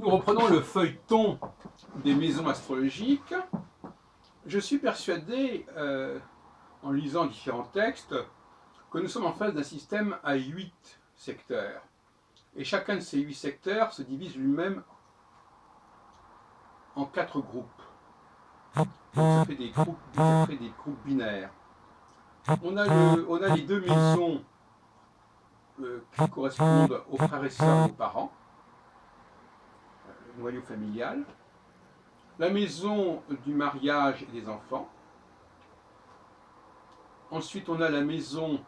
Nous reprenons le feuilleton des maisons astrologiques. Je suis persuadé, en lisant différents textes, que nous sommes en face d'un système à 8 secteurs. Et chacun de ces 8 secteurs se divise lui-même en 4 groupes. Donc ça fait des groupes binaires. On a les deux maisons qui correspondent aux frères et sœurs et aux parents, le noyau familial. La maison du mariage et des enfants. Ensuite, on a la maison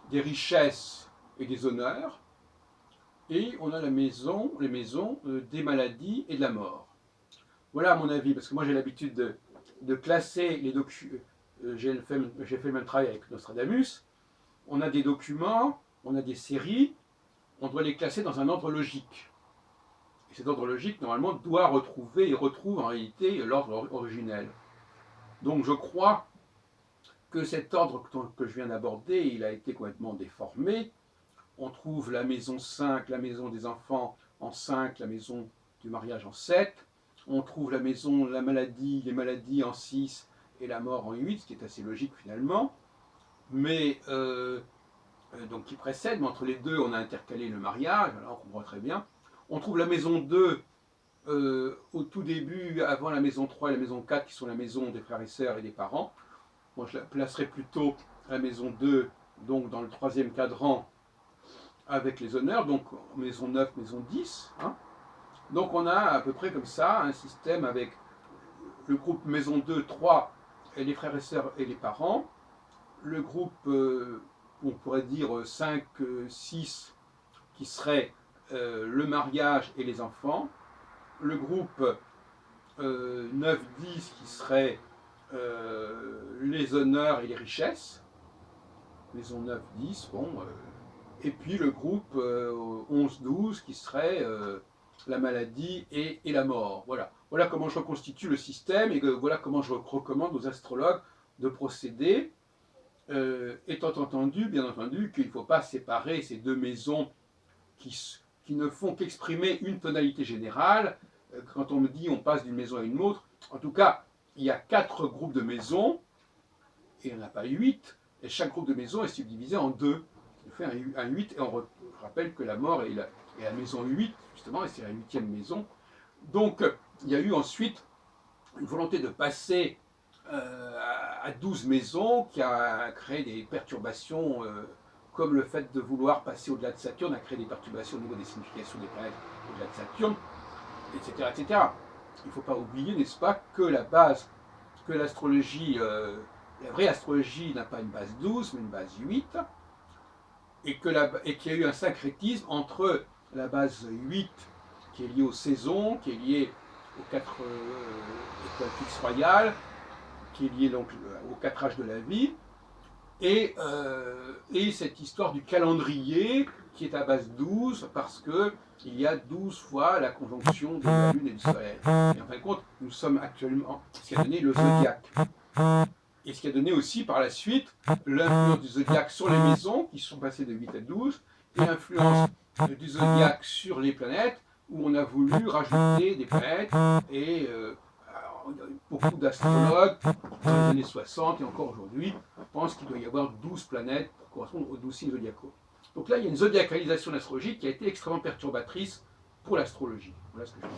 des richesses et des honneurs. Et on a les maisons des maladies et de la mort. Voilà à mon avis, parce que moi j'ai l'habitude de classer les documents. J'ai fait le même travail avec Nostradamus. On a des documents, on a des séries, on doit les classer dans un ordre logique. Et cet ordre logique, normalement, doit retrouver et retrouve en réalité l'ordre originel. Donc je crois que cet ordre que je viens d'aborder, il a été complètement déformé. On trouve la maison 5, la maison des enfants en 5, la maison du mariage en 7. On trouve la maison, les maladies en 6 et la mort en 8, ce qui est assez logique finalement. Mais donc qui précède, mais entre les deux, on a intercalé le mariage, alors on comprend très bien. On trouve la maison 2 au tout début, avant la maison 3 et la maison 4, qui sont la maison des frères et sœurs et des parents. Moi, je la placerai plutôt la maison 2, donc dans le troisième cadran, avec les honneurs, donc maison 9, maison 10. Hein. Donc on a à peu près comme ça un système avec le groupe maison 2, 3, et les frères et sœurs et les parents. Le groupe, on pourrait dire 5, 6, qui serait le mariage et les enfants. Le groupe 9, 10, qui serait les honneurs et les richesses. Maison 9, 10, bon. Et puis le groupe 11, 12, qui serait la maladie et la mort. Voilà. Voilà comment je reconstitue le système et voilà comment je recommande aux astrologues de procéder, étant entendu, bien entendu, qu'il ne faut pas séparer ces deux maisons qui ne font qu'exprimer une tonalité générale. Quand on me dit on passe d'une maison à une autre, en tout cas, il y a 4 groupes de maisons, et il n'y en a pas 8, et chaque groupe de maisons est subdivisé en 2. On fait un 8, et je rappelle que la mort est la maison 8, justement, et c'est la 8e maison. Donc, il y a eu ensuite une volonté de passer à 12 maisons qui a créé des perturbations, comme le fait de vouloir passer au-delà de Saturne a créé des perturbations au niveau des significations des planètes au-delà de Saturne, etc. etc. Il ne faut pas oublier, n'est-ce pas, que la base, que l'astrologie, la vraie astrologie n'a pas une base 12, mais une base 8, et qu'il y a eu un syncrétisme entre la base 8, qui est liée aux saisons, qui est liée aux 4 étoiles fixes royales, qui est liée donc aux 4 âges de la vie, et cette histoire du calendrier qui est à base 12, parce qu'il y a 12 fois la conjonction de la Lune et du Soleil. Et en fin de compte, nous sommes actuellement, ce qui a donné le zodiaque. Et ce qui a donné aussi par la suite l'influence du zodiaque sur les maisons, qui sont passées de 8 à 12, et l'influence du zodiaque sur les planètes, où on a voulu rajouter des planètes, et beaucoup d'astrologues, dans les années 60 et encore aujourd'hui, pensent qu'il doit y avoir 12 planètes pour correspondre aux 12 signes zodiacaux. Donc là, il y a une zodiacalisation de l'astrologie qui a été extrêmement perturbatrice pour l'astrologie. Voilà ce que je pense.